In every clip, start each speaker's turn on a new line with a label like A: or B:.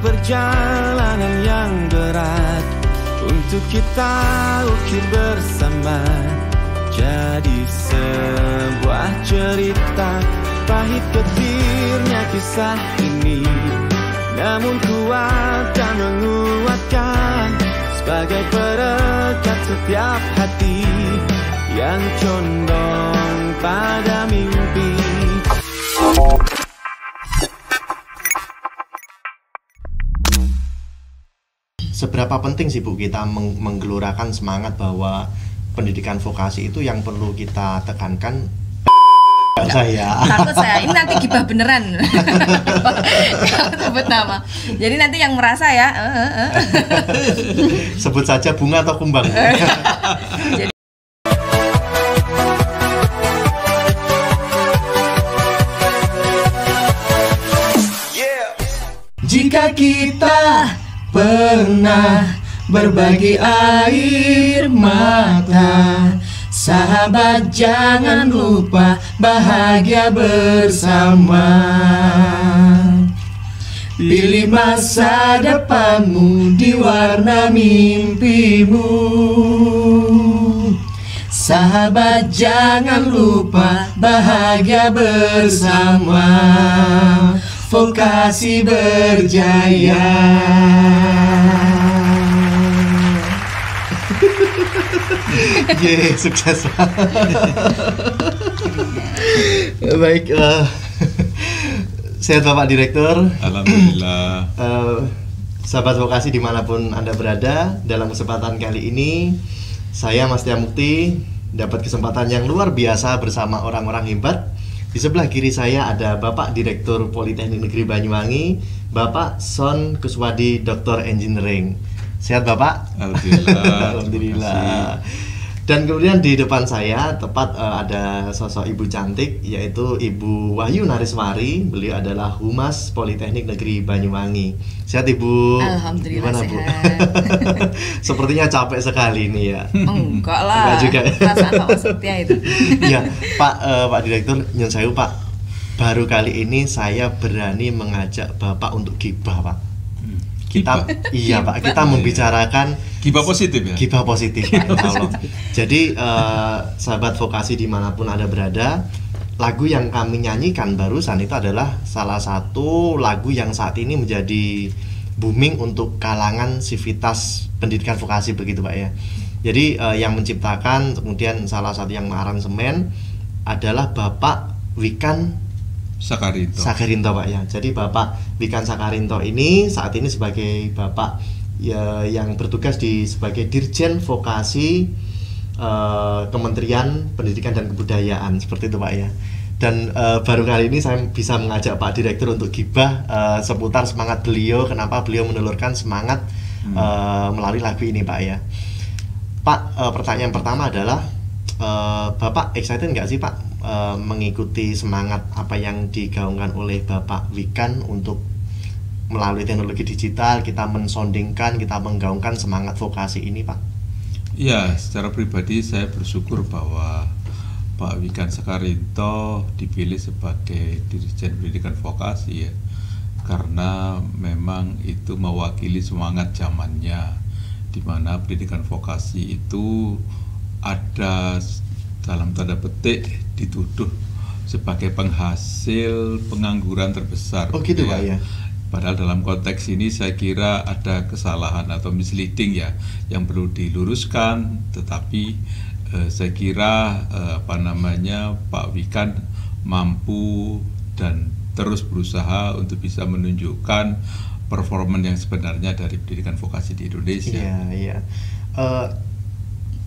A: perjalanan yang berat untuk kita ukir bersama, jadi sebuah cerita pahit getirnya kisah ini, namun kuat dan menguatkan sebagai perekat setiap hati yang condong pada mimpi.
B: Seberapa penting sih Bu kita menggelorakan semangat bahwa pendidikan vokasi itu yang perlu kita tekankan?
C: Takut saya, ini nanti gibah beneran. Sebut nama. Jadi nanti yang merasa ya.
B: Sebut saja bunga atau kumbang.
C: Jadi
B: jika kita pernah berbagi air mata, sahabat jangan lupa bahagia bersama. Pilih masa depanmu di warna mimpimu. Sahabat jangan lupa bahagia bersama. Vokasi berjaya. Yeay, sukses. Baik, sehat Bapak Direktur.
D: Alhamdulillah.
B: Sahabat vokasi dimanapun Anda berada, dalam kesempatan kali ini saya Mas Tia Mukti dapat kesempatan yang luar biasa bersama orang-orang hebat. Di sebelah kiri saya ada Bapak Direktur Politeknik Negeri Banyuwangi, Bapak Son Kuswadi, Dr. Engineering. Sehat Bapak?
D: Alhamdulillah.
B: Alhamdulillah. Dan kemudian di depan saya tepat ada sosok ibu cantik, yaitu Ibu Wahyu Nariswari. Beliau adalah Humas Politeknik Negeri Banyuwangi. Sehat Ibu?
C: Alhamdulillah.
B: Gimana,
C: sehat.
B: Bu? Sepertinya capek sekali ini ya.
C: Enggak lah.
B: Enggak juga.
C: Perasaan Pak Setia itu.
B: Ya, Pak Direktur, nyun sewu Pak. Baru kali ini saya berani mengajak Bapak untuk gibah, Pak. Kita iya Pak, kita membicarakan
D: Gibah positif ya?
B: Gibah positif, Pak, insya Allah. Jadi sahabat vokasi dimanapun Anda berada, lagu yang kami nyanyikan barusan itu adalah salah satu lagu yang saat ini menjadi booming untuk kalangan sivitas pendidikan vokasi, begitu Pak ya. Jadi yang menciptakan, kemudian salah satu yang mengaransemen adalah Bapak Wikan Sakarinto Pak ya. Jadi Bapak Wikan Sakarinto ini saat ini sebagai Bapak ya, yang bertugas sebagai Dirjen Vokasi Kementerian Pendidikan dan Kebudayaan, seperti itu Pak ya. Dan baru kali ini saya bisa mengajak Pak Direktur untuk gibah seputar semangat beliau, kenapa beliau menelurkan semangat melalui lagu ini Pak ya. Pak, pertanyaan pertama adalah Bapak excited nggak sih Pak mengikuti semangat apa yang digaungkan oleh Bapak Wikan untuk melalui teknologi digital kita mensondingkan, kita menggaungkan semangat vokasi ini Pak?
D: Ya, secara pribadi saya bersyukur bahwa Pak Wikan Sakarinto dipilih sebagai Dirjen Pendidikan Vokasi ya, karena memang itu mewakili semangat zamannya, di mana pendidikan vokasi itu ada dalam tanda petik dituduh sebagai penghasil pengangguran terbesar.
B: Oh gitu Pak ya.
D: Padahal dalam konteks ini saya kira ada kesalahan atau misleading ya yang perlu diluruskan, tetapi saya kira Pak Wikan mampu dan terus berusaha untuk bisa menunjukkan performa yang sebenarnya dari pendidikan vokasi di Indonesia.
B: Iya.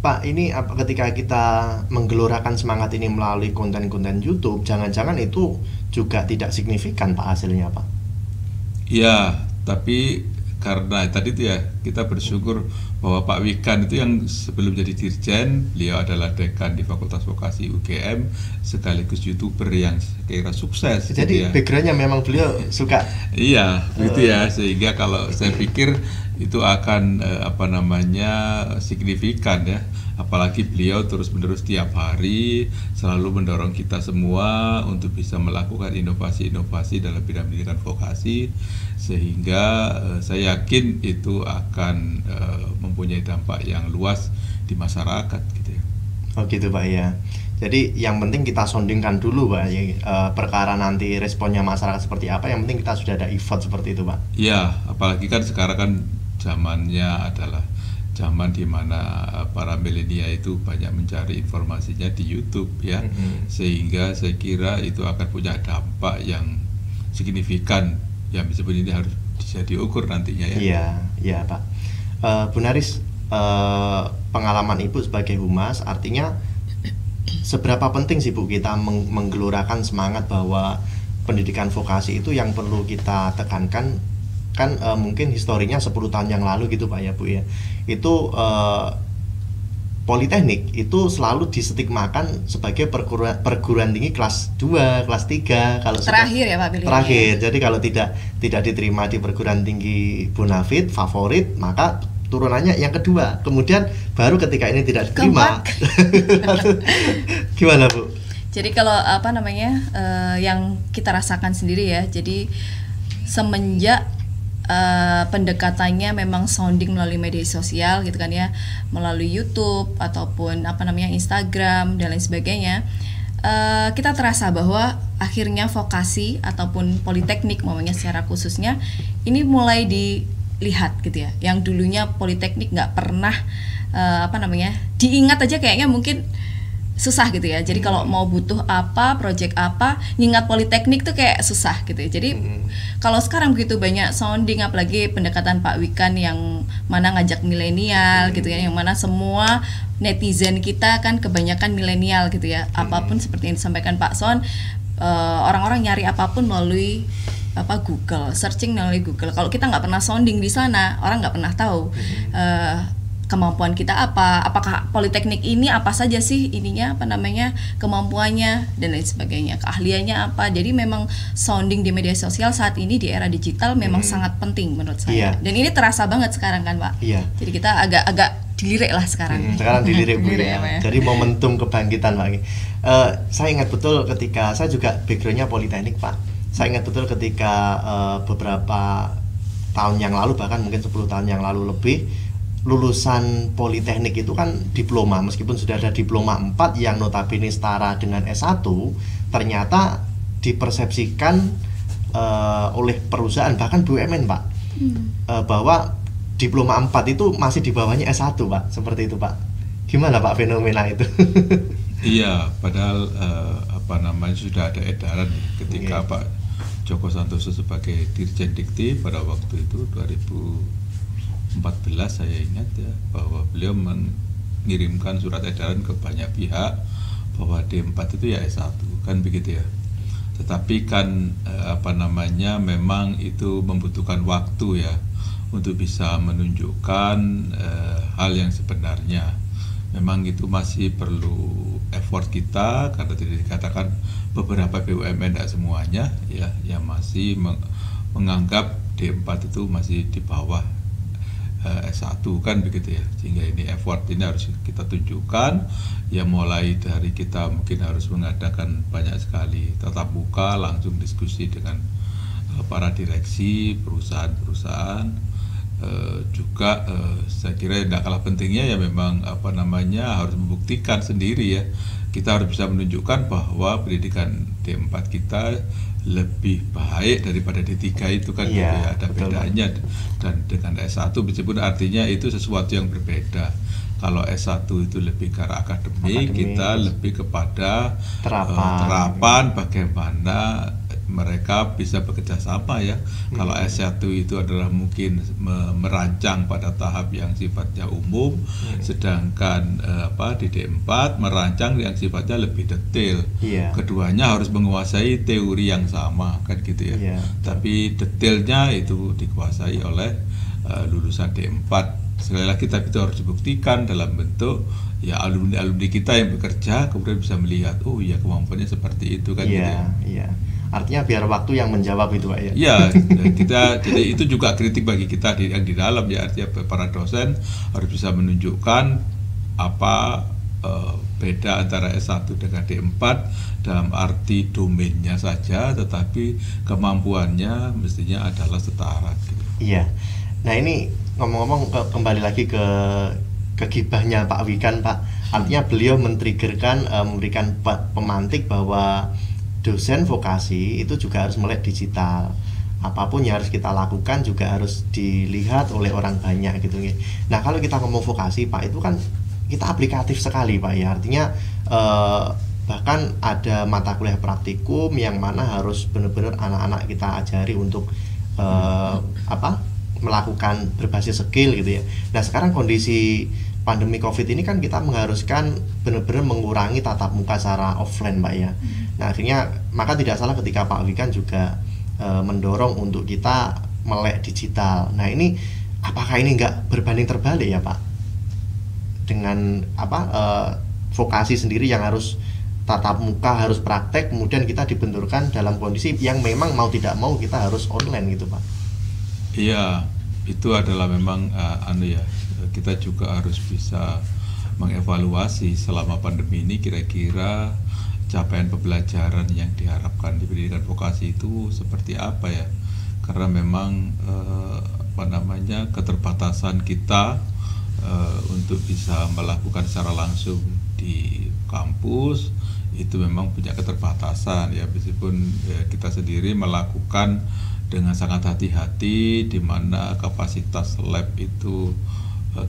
B: Pak, ini ketika kita menggelorakan semangat ini melalui konten-konten YouTube, jangan-jangan itu juga tidak signifikan Pak hasilnya Pak?
D: Iya, tapi karena tadi itu ya kita bersyukur bahwa Pak Wikan itu yang sebelum jadi dirjen, beliau adalah dekan di Fakultas Vokasi UGM sekaligus YouTuber yang kira sukses.
B: Jadi
D: gitu ya.
B: backgroundnya memang beliau suka.
D: Iya, gitu ya, sehingga kalau saya pikir itu akan signifikan ya. Apalagi beliau terus-menerus tiap hari selalu mendorong kita semua untuk bisa melakukan inovasi-inovasi dalam bidang pendidikan vokasi, sehingga saya yakin itu akan mempunyai dampak yang luas di masyarakat gitu ya.
B: Oh gitu Pak ya. Jadi yang penting kita soundingkan dulu Pak ya, perkara nanti responnya masyarakat seperti apa, yang penting kita sudah ada effort seperti itu Pak.
D: Ya, apalagi kan sekarang kan zamannya adalah zaman di mana para milenial itu banyak mencari informasinya di YouTube ya, sehingga saya kira itu akan punya dampak yang signifikan yang disebut ini harus bisa diukur nantinya ya.
B: Iya, iya Pak. Bu Naris, pengalaman Ibu sebagai humas, artinya seberapa penting sih Bu kita menggelorakan semangat bahwa pendidikan vokasi itu yang perlu kita tekankan. Kan mungkin historinya 10 tahun yang lalu gitu Pak ya Bu ya, itu Politeknik itu selalu distigmakan sebagai perguruan tinggi kelas 2, kelas 3 kalau
C: terakhir ya Pak pilihannya.
B: Terakhir. Jadi kalau tidak diterima di perguruan tinggi bonafit favorit, maka turunannya yang kedua. Kemudian baru ketika ini tidak diterima gimana Bu?
C: Jadi kalau yang kita rasakan sendiri ya, jadi semenjak pendekatannya memang sounding melalui media sosial gitu kan ya, melalui YouTube ataupun Instagram dan lain sebagainya, kita terasa bahwa akhirnya vokasi ataupun politeknik namanya secara khususnya ini mulai dilihat gitu ya, yang dulunya politeknik nggak pernah diingat aja kayaknya mungkin susah gitu ya. Jadi kalau mau butuh apa, project apa, ngingat politeknik tuh kayak susah gitu ya. Jadi kalau sekarang begitu banyak sounding, apalagi pendekatan Pak Wikan yang mana ngajak milenial gitu ya, yang mana semua netizen kita kan kebanyakan milenial gitu ya. Apapun seperti yang disampaikan Pak Son, orang-orang nyari apapun melalui Google, searching melalui Google. Kalau kita nggak pernah sounding di sana, orang nggak pernah tahu kemampuan kita apa, apakah politeknik ini apa saja sih kemampuannya dan lain sebagainya, keahliannya apa. Jadi memang sounding di media sosial saat ini di era digital memang sangat penting menurut saya. Dan ini terasa banget sekarang kan Pak. Jadi kita agak dilirik lah sekarang.
B: Sekarang dilirik Bu ya. Jadi momentum kebangkitan Pak. Saya ingat betul ketika saya juga backgroundnya politeknik Pak. Saya ingat betul ketika beberapa tahun yang lalu, bahkan mungkin 10 tahun yang lalu lebih, lulusan politeknik itu kan diploma, meskipun sudah ada diploma 4 yang notabene setara dengan S1, ternyata dipersepsikan oleh perusahaan, bahkan BUMN Pak, bahwa diploma 4 itu masih di bawahnya S1 Pak, seperti itu Pak. Gimana Pak fenomena itu?
D: Iya, padahal sudah ada edaran ketika Pak Joko Santoso sebagai Dirjen Dikti pada waktu itu 2014 saya ingat ya, bahwa beliau mengirimkan surat edaran ke banyak pihak bahwa D4 itu ya S1 kan begitu ya. Tetapi kan memang itu membutuhkan waktu ya untuk bisa menunjukkan hal yang sebenarnya. Memang itu masih perlu effort kita, karena tidak dikatakan beberapa BUMN tidak semuanya ya yang masih menganggap D4 itu masih di bawah S1 kan begitu ya. Sehingga ini effort ini harus kita tunjukkan ya, mulai dari kita mungkin harus mengadakan banyak sekali tatap muka, langsung diskusi dengan para direksi perusahaan-perusahaan. Juga saya kira tidak kalah pentingnya ya memang harus membuktikan sendiri ya. Kita harus bisa menunjukkan bahwa pendidikan D4 kita lebih baik daripada D3 itu kan gitu ya, ada bedanya. Dan dengan S1 meskipun artinya itu sesuatu yang berbeda. Kalau S1 itu lebih ke arah akademik, kita lebih kepada terapan bagaimana mereka bisa bekerja sama ya. Kalau S1 itu adalah mungkin merancang pada tahap yang sifatnya umum, sedangkan di D4 merancang yang sifatnya lebih detail. Keduanya harus menguasai teori yang sama kan gitu ya. Tapi detailnya itu dikuasai oleh lulusan D4. Sekali lagi kita harus dibuktikan dalam bentuk ya alumni kita yang bekerja kemudian bisa melihat oh iya kemampuannya seperti itu kan gitu ya.
B: Artinya biar waktu yang menjawab itu Pak ya.
D: Ya, jadi itu juga kritik bagi kita yang di dalam ya, artinya para dosen harus bisa menunjukkan apa beda antara S1 dengan D4 dalam arti domainnya saja, tetapi kemampuannya mestinya adalah setara gitu.
B: Iya. Nah ini ngomong-ngomong kembali lagi ke gibahnya Pak Wikan Pak. Artinya beliau men-triggerkan memberikan pemantik bahwa dosen vokasi itu juga harus melek digital. Apapun yang harus kita lakukan juga harus dilihat oleh orang banyak gitu. Nah kalau kita ngomong vokasi Pak, itu kan kita aplikatif sekali Pak ya. Artinya bahkan ada mata kuliah praktikum yang mana harus benar-benar anak-anak kita ajari untuk melakukan berbasis skill gitu ya. Nah sekarang kondisi pandemi COVID ini kan kita mengharuskan benar-benar mengurangi tatap muka secara offline Pak ya. Nah akhirnya maka tidak salah ketika Pak Wikan juga mendorong untuk kita melek digital. Nah ini apakah ini nggak berbanding terbalik ya Pak dengan vokasi sendiri yang harus tatap muka, harus praktek, kemudian kita dibenturkan dalam kondisi yang memang mau tidak mau kita harus online gitu Pak.
D: Iya, itu adalah memang kita juga harus bisa mengevaluasi selama pandemi ini kira-kira capaian pembelajaran yang diharapkan di pendidikan vokasi itu seperti apa ya, karena memang keterbatasan kita untuk bisa melakukan secara langsung di kampus itu memang punya keterbatasan ya, meskipun kita sendiri melakukan dengan sangat hati-hati, di mana kapasitas lab itu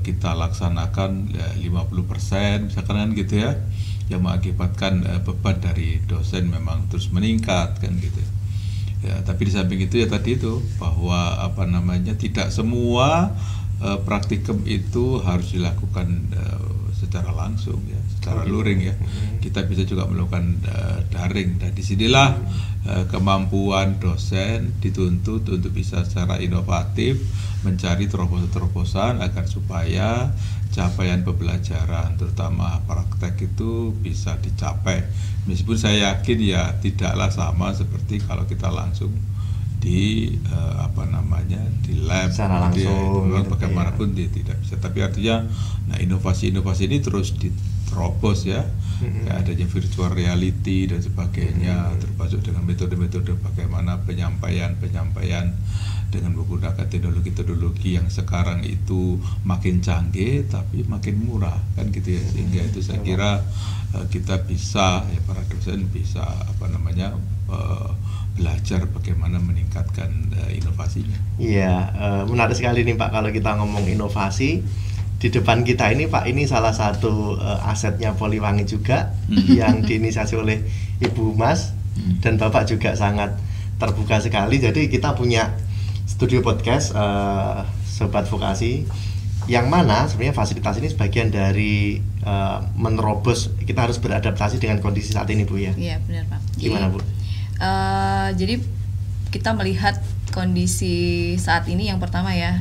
D: kita laksanakan 50% misalkan kan gitu ya, yang mengakibatkan beban dari dosen memang terus meningkat kan gitu ya. Tapi di samping itu ya tadi itu bahwa tidak semua praktikum itu harus dilakukan secara langsung ya, secara luring ya. Kita bisa juga melakukan daring, dan disinilah kemampuan dosen dituntut untuk bisa secara inovatif mencari terobosan-terobosan agar supaya capaian pembelajaran terutama praktek itu bisa dicapai. Meskipun saya yakin ya tidaklah sama seperti kalau kita langsung di di lab
B: secara langsung
D: bagaimanapun dia tidak bisa, tapi artinya inovasi-inovasi ini terus diterobos ya. Kayak adanya virtual reality dan sebagainya, termasuk dengan metode-metode bagaimana penyampaian dengan menggunakan teknologi-teknologi yang sekarang itu makin canggih tapi makin murah kan gitu ya, sehingga itu saya kira kita bisa ya, para dosen bisa belajar bagaimana meningkatkan inovasinya.
B: Iya, menarik sekali nih Pak kalau kita ngomong inovasi. Di depan kita ini Pak, ini salah satu asetnya Poliwangi juga yang diinisiasi oleh Ibu Mas dan Bapak juga sangat terbuka sekali. Jadi kita punya studio podcast Sobat Vokasi, yang mana sebenarnya fasilitas ini sebagian dari menerobos, kita harus beradaptasi dengan kondisi saat ini Bu ya.
C: Iya benar Pak.
B: Gimana Bu?
C: Jadi kita melihat kondisi saat ini, yang pertama ya,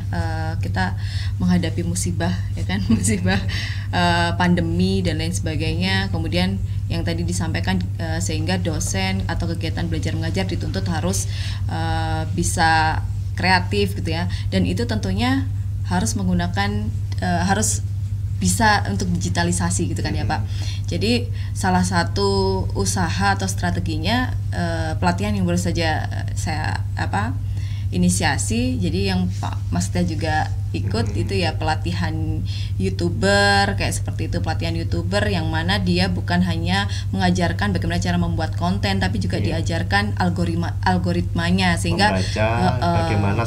C: kita menghadapi musibah ya kan, musibah pandemi dan lain sebagainya. Kemudian yang tadi disampaikan, sehingga dosen atau kegiatan belajar mengajar dituntut harus bisa kreatif gitu ya, dan itu tentunya harus menggunakan harus bisa untuk digitalisasi gitu kan ya Pak. Jadi salah satu usaha atau strateginya pelatihan yang baru saja saya inisiasi, jadi yang Pak Mas juga ikut itu ya, pelatihan YouTuber kayak seperti itu, pelatihan YouTuber yang mana dia bukan hanya mengajarkan bagaimana cara membuat konten, tapi juga diajarkan algoritmanya, sehingga
B: bagaimana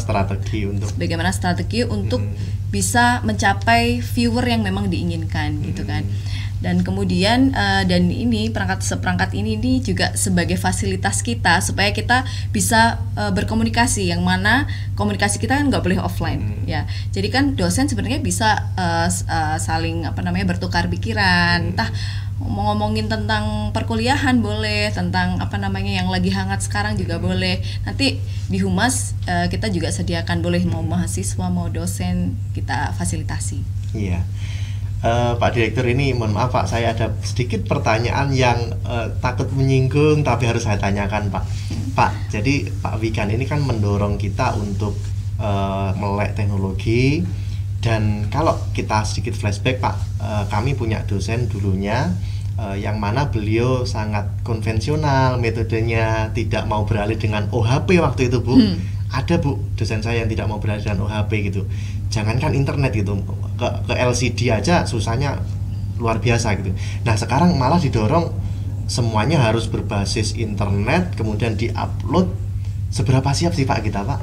B: strategi untuk bisa mencapai viewer yang memang diinginkan gitu kan. Dan kemudian dan ini seperangkat ini juga sebagai fasilitas kita supaya kita bisa berkomunikasi, yang mana komunikasi kita kan nggak boleh offline ya. Jadi kan dosen sebenarnya bisa saling bertukar pikiran, entah ngomongin tentang perkuliahan boleh, tentang yang lagi hangat sekarang juga boleh. Nanti di Humas kita juga sediakan, boleh mau mahasiswa mau dosen kita fasilitasi. Iya. Pak Direktur, ini mohon maaf Pak, saya ada sedikit pertanyaan yang takut menyinggung tapi harus saya tanyakan Pak. Pak, jadi Pak Wikan ini kan mendorong kita untuk melek teknologi, dan kalau kita sedikit flashback Pak, kami punya dosen dulunya yang mana beliau sangat konvensional metodenya, tidak mau beralih dengan OHP waktu itu Bu. Ada Bu, dosen saya yang tidak mau beralih dengan OHP gitu. Jangankan internet gitu, ke LCD aja susahnya luar biasa gitu. Nah sekarang malah didorong semuanya harus berbasis internet, kemudian diupload. Seberapa siap sih Pak kita Pak?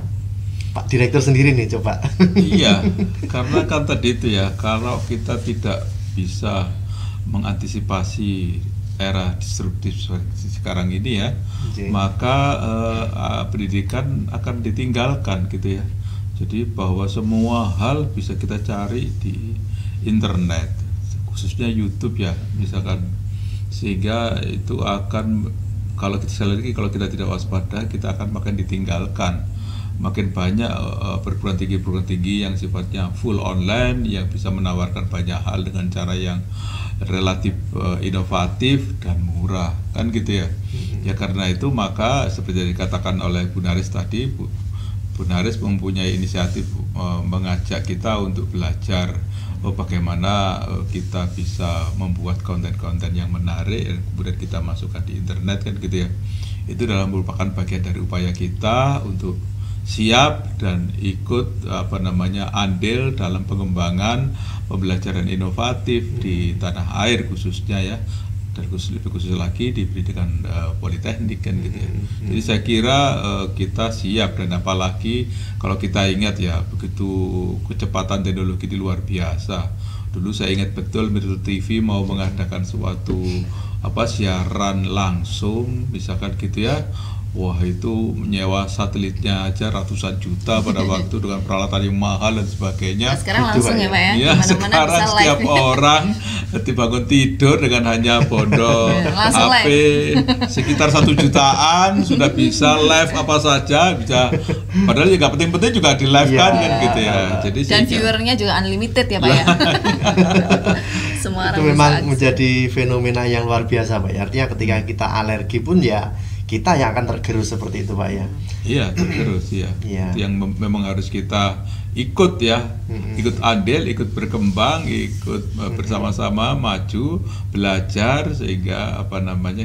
B: Pak Direktur sendiri nih coba.
D: Iya, karena kan tadi itu ya, kalau kita tidak bisa mengantisipasi era disruptif sekarang ini ya, maka pendidikan akan ditinggalkan gitu ya. Jadi bahwa semua hal bisa kita cari di internet, khususnya YouTube ya, misalkan, sehingga itu akan, kalau kita tidak waspada, kita akan makin ditinggalkan. Makin banyak perguruan tinggi yang sifatnya full online, yang bisa menawarkan banyak hal dengan cara yang relatif inovatif dan murah, kan gitu ya. Ya karena itu maka seperti yang dikatakan oleh Bu Naris tadi, Bu Naris mempunyai inisiatif mengajak kita untuk belajar bagaimana kita bisa membuat konten-konten yang menarik, kemudian kita masukkan di internet, kan gitu ya. Itu merupakan bagian dari upaya kita untuk siap dan ikut andil dalam pengembangan pembelajaran inovatif di tanah air khususnya ya, dan lebih khusus lagi di pendidikan politeknik, kan gitu ya. Jadi saya kira kita siap, dan apalagi kalau kita ingat ya, begitu kecepatan teknologi di luar biasa. Dulu saya ingat betul Metro TV mau mengadakan suatu siaran langsung misalkan gitu ya. Wah, itu menyewa satelitnya aja ratusan juta pada waktu dengan peralatan yang mahal dan sebagainya.
C: Nah, sekarang langsung ya Pak ya,
D: ya sekarang bisa setiap orang dibangun tidur dengan hanya bondo HP sekitar 1 jutaan sudah bisa live apa saja, bisa, padahal ya nggak penting-penting juga di live kan gitu ya. Jadi
C: dan viewernya juga unlimited ya Pak ya. Semua
B: itu memang menjadi fenomena yang luar biasa Pak ya. Artinya ketika kita alergi pun ya kita yang akan tergerus seperti itu Pak ya.
D: Iya, tergerus ya. Yang memang harus kita ikut ya, ikut andil, ikut berkembang, ikut bersama-sama maju, belajar, sehingga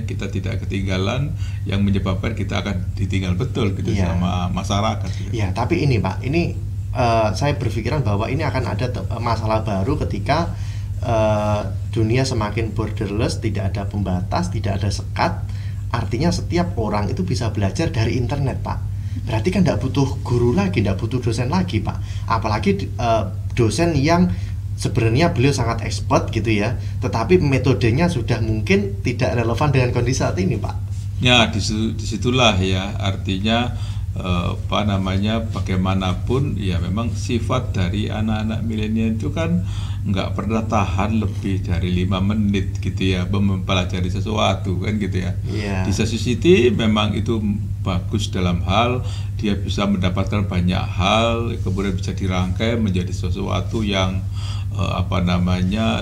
D: kita tidak ketinggalan, yang menyebabkan kita akan ditinggal betul gitu sama masyarakat. Gitu.
B: Ya, tapi ini Pak, ini saya berpikiran bahwa ini akan ada masalah baru ketika dunia semakin borderless, tidak ada pembatas, tidak ada sekat. Artinya setiap orang itu bisa belajar dari internet Pak. Berarti kan tidak butuh guru lagi, tidak butuh dosen lagi Pak. Apalagi dosen yang sebenarnya beliau sangat expert gitu ya, tetapi metodenya sudah mungkin tidak relevan dengan kondisi saat ini Pak.
D: Ya, disitulah ya, artinya bagaimanapun ya, memang sifat dari anak-anak milenial itu kan nggak pernah tahan lebih dari 5 menit gitu ya mempelajari sesuatu, kan gitu ya. Di satu sisi memang itu bagus dalam hal dia bisa mendapatkan banyak hal, kemudian bisa dirangkai menjadi sesuatu yang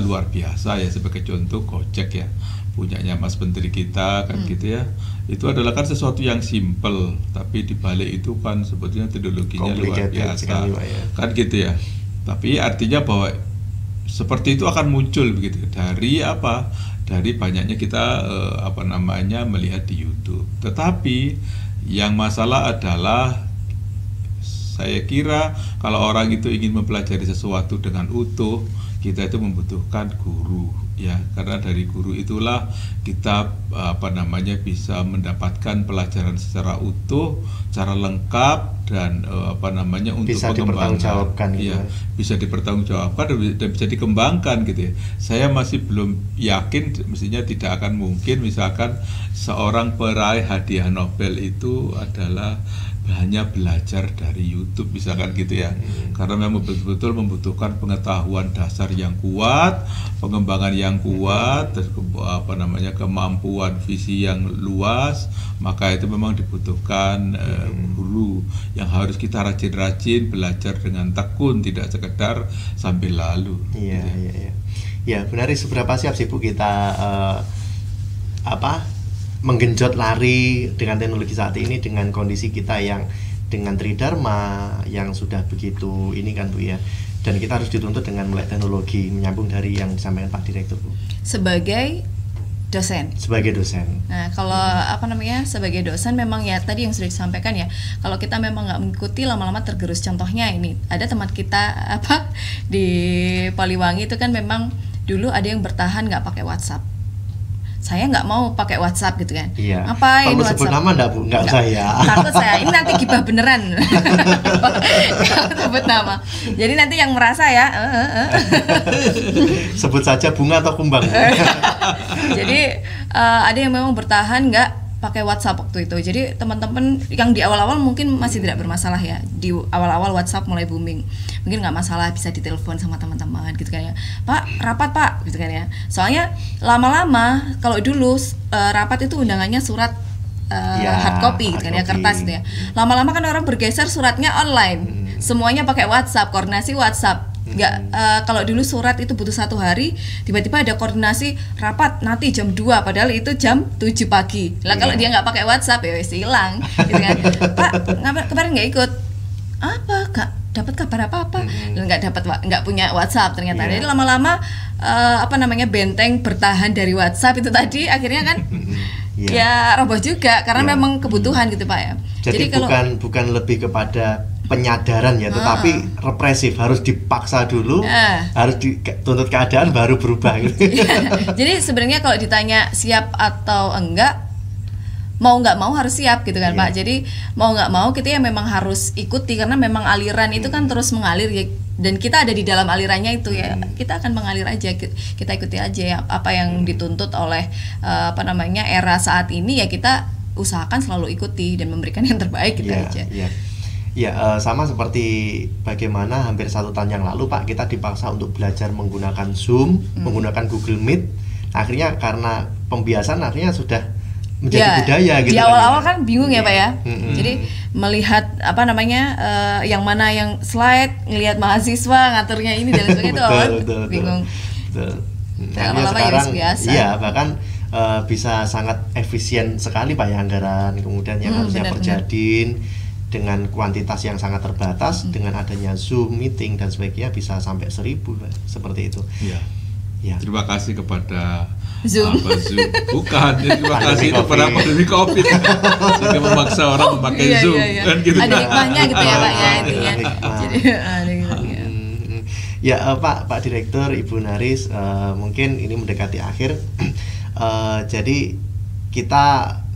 D: luar biasa ya. Sebagai contoh Gojek ya, punyanya Mas Menteri kita kan gitu ya. Itu adalah kan sesuatu yang simple, tapi dibalik itu kan sebetulnya teknologinya luar biasa kan gitu ya. Tapi artinya bahwa seperti itu akan muncul begitu dari dari banyaknya kita melihat di YouTube. Tetapi yang masalah adalah, saya kira kalau orang itu ingin mempelajari sesuatu dengan utuh, kita itu membutuhkan guru ya, karena dari guru itulah kita bisa mendapatkan pelajaran secara utuh, secara lengkap, dan untuk
B: bisa dipertanggungjawabkan
D: ya, bisa dipertanggungjawabkan dan bisa dikembangkan gitu ya. Saya masih belum yakin, mestinya tidak akan mungkin misalkan seorang peraih hadiah Nobel itu adalah hanya belajar dari YouTube misalkan gitu ya. Karena memang betul-betul membutuhkan pengetahuan dasar yang kuat, pengembangan yang kuat, dan kemampuan visi yang luas. Maka itu memang dibutuhkan guru yang harus kita rajin-rajin belajar dengan tekun, tidak sekedar sambil lalu.
B: Iya. Ya, benar. Seberapa siap sih Bu kita menggenjot lari dengan teknologi saat ini, dengan kondisi kita yang dengan Tridharma yang sudah begitu ini kan Bu ya, dan kita harus dituntut dengan melek teknologi, menyambung dari yang disampaikan Pak Direktur Bu.
C: Sebagai dosen. Nah, kalau sebagai dosen memang ya tadi yang sudah disampaikan ya, kalau kita memang nggak mengikuti lama-lama tergerus. Contohnya ini ada teman kita di Poliwangi itu kan memang dulu ada yang bertahan nggak pakai WhatsApp. Saya nggak mau pakai WhatsApp gitu kan.
B: Iya.
C: Ngapain
B: kalau
C: WhatsApp?
B: Sebut nama enggak Bu? Enggak saya.
C: Takut saya. Ini nanti gibah beneran. Sebut nama. Jadi nanti yang merasa ya.
B: Sebut saja bunga atau kumbang.
C: Jadi ada yang memang bertahan nggak pakai WhatsApp waktu itu. Jadi teman-teman yang di awal-awal mungkin masih tidak bermasalah ya. Di awal-awal WhatsApp mulai booming, mungkin nggak masalah, bisa ditelepon sama teman-teman gitu kan ya. Pak, rapat Pak, gitu kan ya. Soalnya lama-lama kalau dulu rapat itu undangannya surat hard copy gitu kan ya, kertas gitu ya. Lama-lama kan orang bergeser suratnya online. Semuanya pakai WhatsApp, koordinasi WhatsApp. Nggak, kalau dulu surat itu butuh 1 hari, tiba-tiba ada koordinasi rapat nanti jam 2, padahal itu jam 7 pagi. Lah kalau dia nggak pakai WhatsApp ya wis hilang gitu kan. Pak, kemarin nggak ikut apa, nggak dapat kabar apa-apa, nggak punya WhatsApp ternyata. Jadi lama-lama benteng bertahan dari WhatsApp itu tadi akhirnya kan ya roboh juga karena memang kebutuhan gitu Pak ya.
B: Jadi kalau bukan lebih kepada penyadaran ya, tetapi represif, harus dipaksa dulu, harus dituntut keadaan baru berubah gitu.
C: Jadi sebenarnya kalau ditanya siap atau enggak, mau nggak mau harus siap gitu kan Pak. Jadi mau nggak mau kita ya memang harus ikuti, karena memang aliran itu kan terus mengalir ya, dan kita ada di dalam alirannya itu ya, kita akan mengalir aja, kita ikuti aja ya apa yang dituntut oleh era saat ini, ya kita usahakan selalu ikuti dan memberikan yang terbaik gitu aja.
B: Ya, sama seperti bagaimana hampir 1 tahun yang lalu Pak, kita dipaksa untuk belajar menggunakan Zoom, menggunakan Google Meet. Akhirnya karena pembiasan akhirnya sudah menjadi budaya gitu.
C: Di awal-awal kan bingung ya Pak ya. Jadi melihat yang mana yang slide, ngelihat mahasiswa ngaturnya ini dan sebagainya itu bingung. Lama-lama ya biasa.
B: Iya, bahkan bisa sangat efisien sekali Pak ya anggaran, kemudian yang harusnya perjadin dengan kuantitas yang sangat terbatas, dengan adanya Zoom meeting dan sebagainya bisa sampai 1000 seperti itu.
D: Ya. Terima kasih kepada
C: Zoom.
D: Zoom. Bukan, terima kasih kepada pandemi COVID sehingga memaksa orang memakai Zoom. Kan gitu.
C: Ada hikmahnya gitu ya Pak ya intinya. Jadi
B: ya Pak Direktur, Ibu Naris, mungkin ini mendekati akhir. Jadi kita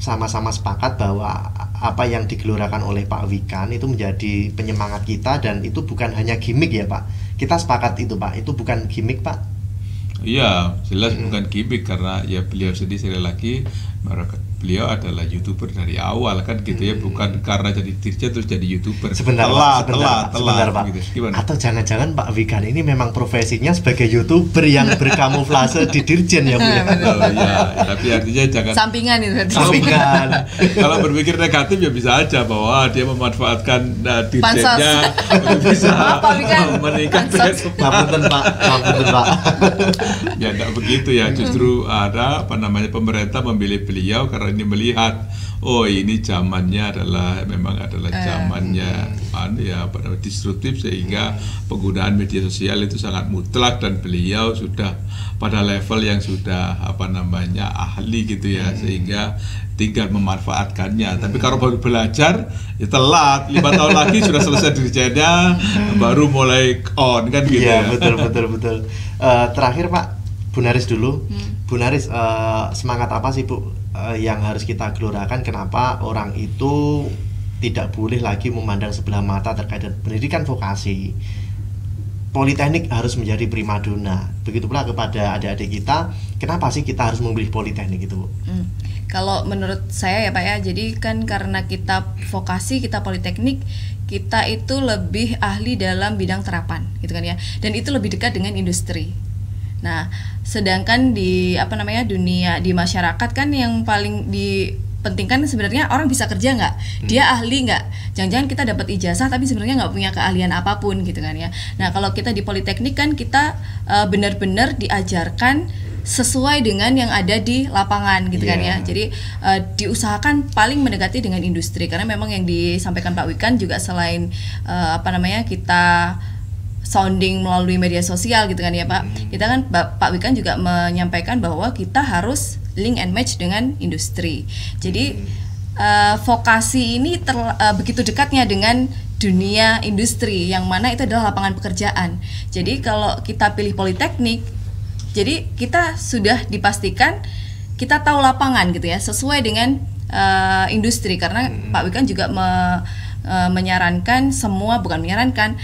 B: sama-sama sepakat bahwa apa yang digelorakan oleh Pak Wikan itu menjadi penyemangat kita, dan itu bukan hanya gimmick ya Pak. Kita sepakat itu Pak, itu bukan gimmick Pak.
D: Iya, jelas bukan gimmick, karena ya beliau sendiri sekali lagi beliau adalah YouTuber dari awal kan gitu ya, bukan karena jadi dirjen terus jadi YouTuber.
B: Sebentar Pak. Gitu. Atau jangan-jangan Pak Wikan ini memang profesinya sebagai YouTuber yang berkamuflase di dirjen ya Bu ya.
D: Ya, tapi artinya jangan
C: sampingan itu.
D: Sampingan. Kalau berpikir negatif ya bisa aja bahwa dia memanfaatkan dirjennya bisa meningkat.
B: Ngapunten Pak.
D: Ya enggak begitu ya, justru ada pemerintah memilih beliau karena ini melihat ini zamannya memang adalah zamannya disruptif, sehingga penggunaan media sosial itu sangat mutlak, dan beliau sudah pada level yang sudah ahli gitu ya, sehingga tinggal memanfaatkannya. Tapi kalau baru belajar ya telat, 5 tahun lagi sudah selesai dirjennya baru mulai on kan gitu ya.
B: Betul. Terakhir Pak, Bu Naris dulu. Bu Naris, semangat apa sih Bu yang harus kita gelorakan? Kenapa orang itu tidak boleh lagi memandang sebelah mata terkait dengan pendidikan vokasi? Politeknik harus menjadi primadona. Begitu pula kepada adik-adik kita, kenapa sih kita harus memilih politeknik itu Bu?
C: Kalau menurut saya ya Pak ya, jadi kan karena kita vokasi, kita politeknik, kita itu lebih ahli dalam bidang terapan gitu kan ya, dan itu lebih dekat dengan industri. Nah, sedangkan di dunia di masyarakat kan yang paling pentingkan sebenarnya orang bisa kerja nggak, dia ahli nggak, jangan-jangan kita dapat ijazah tapi sebenarnya nggak punya keahlian apapun gitu kan ya. Nah kalau kita di Politeknik kan kita benar-benar diajarkan sesuai dengan yang ada di lapangan gitu kan ya. Jadi diusahakan paling mendekati dengan industri, karena memang yang disampaikan Pak Wikan juga selain kita sounding melalui media sosial gitu kan ya Pak. Kita kan Pak Wikan juga menyampaikan bahwa kita harus link and match dengan industri. Jadi vokasi ini begitu dekatnya dengan dunia industri, yang mana itu adalah lapangan pekerjaan. Jadi kalau kita pilih Politeknik, jadi kita sudah dipastikan kita tahu lapangan gitu ya, sesuai dengan industri. Karena Pak Wikan juga menyarankan bukan menyarankan,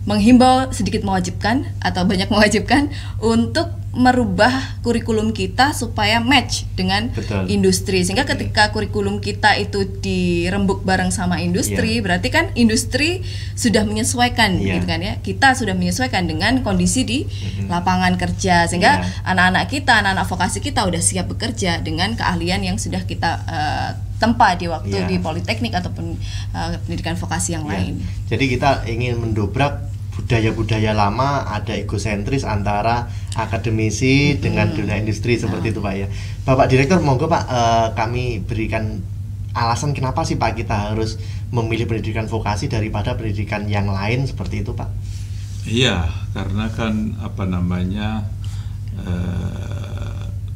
C: menghimbau, sedikit mewajibkan atau banyak mewajibkan untuk merubah kurikulum kita supaya match dengan industri, sehingga ketika kurikulum kita itu dirembuk bareng sama industri, berarti kan industri sudah menyesuaikan gitu kan ya, kita sudah menyesuaikan dengan kondisi di lapangan kerja, sehingga anak-anak vokasi kita udah siap bekerja dengan keahlian yang sudah kita tempa di waktu di Politeknik ataupun pendidikan vokasi yang lain.
B: Jadi kita ingin mendobrak budaya-budaya lama, ada egosentris antara akademisi dengan dunia industri seperti itu Pak ya. Bapak Direktur, monggo Pak, kami berikan alasan kenapa sih Pak kita harus memilih pendidikan vokasi daripada pendidikan yang lain seperti itu Pak?
D: Iya, karena kan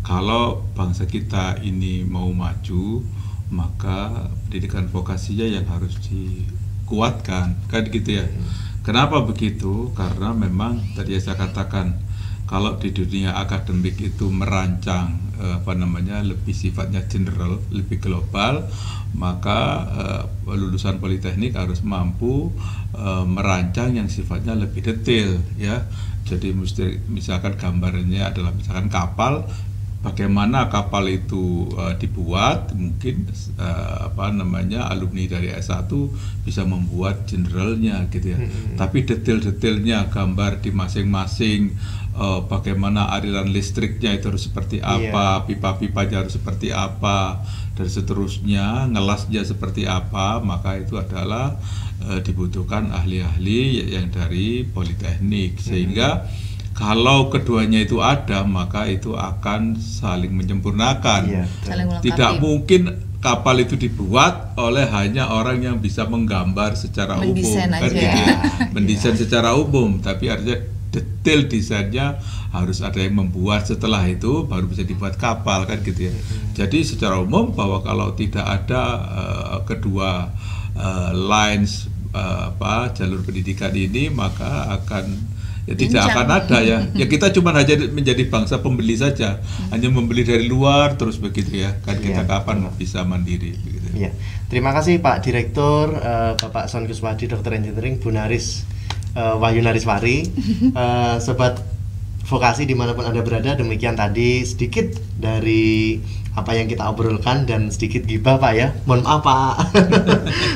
D: kalau bangsa kita ini mau maju, maka pendidikan vokasinya yang harus dikuatkan, kan gitu ya. Kenapa begitu? Karena memang tadi saya katakan, kalau di dunia akademik itu merancang lebih sifatnya general, lebih global, maka lulusan Politeknik harus mampu merancang yang sifatnya lebih detail ya. Jadi misalkan gambarnya adalah misalkan kapal, bagaimana kapal itu dibuat, mungkin alumni dari S1 bisa membuat generalnya gitu ya. Tapi detail-detailnya, gambar di masing-masing, bagaimana aliran listriknya itu harus seperti apa, pipa-pipanya harus seperti apa, dan seterusnya, ngelasnya seperti apa, maka itu adalah dibutuhkan ahli-ahli yang dari Politeknik, sehingga kalau keduanya itu ada, maka itu akan saling menyempurnakan. Tidak mungkin kapal itu dibuat oleh hanya orang yang bisa menggambar secara umum, kan gitu ya. Mendesain secara umum, tapi artinya detail desainnya harus ada yang membuat, setelah itu baru bisa dibuat kapal, kan gitu ya. Jadi secara umum bahwa kalau tidak ada kedua lines jalur pendidikan ini, maka tidak akan ada ya. Ya kita cuma hanya menjadi bangsa pembeli saja, hanya membeli dari luar terus begitu ya. Kan kita kapan bisa mandiri begitu.
B: Iya. Terima kasih Pak Direktur, Bapak Son Kuswadi, Dokter Engineering, Bu Naris Wahyu Nariswari. Sobat vokasi dimanapun Anda berada, demikian tadi sedikit dari apa yang kita obrolkan dan sedikit gibah Pak ya. Mohon maaf Pak.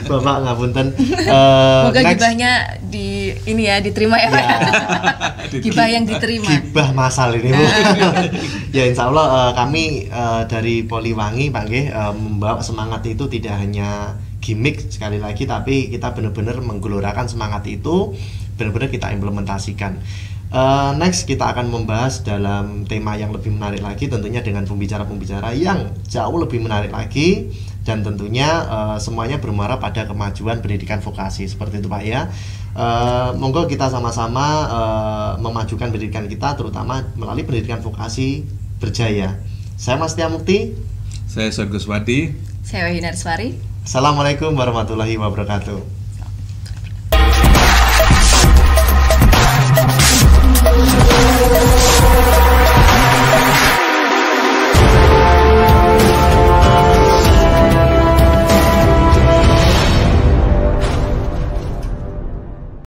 B: Bapak ngapunten.
C: Semoga gibahnya diterima ya Pak. Gibah yang diterima.
B: Gibah masal ini Bu. Ya insya Allah kami dari Poliwangi Pak nggih, membawa semangat itu tidak hanya gimmick sekali lagi, tapi kita benar-benar menggelorakan semangat itu, benar-benar kita implementasikan. Next kita akan membahas dalam tema yang lebih menarik lagi, tentunya dengan pembicara-pembicara yang jauh lebih menarik lagi, dan tentunya semuanya bermuara pada kemajuan pendidikan vokasi seperti itu Pak ya. Monggo kita sama-sama memajukan pendidikan kita, terutama melalui pendidikan vokasi berjaya. Saya Mas Tia Mukti.
D: Saya Son Kuswadi.
C: Saya Wahyu Nariswari.
B: Assalamualaikum warahmatullahi wabarakatuh.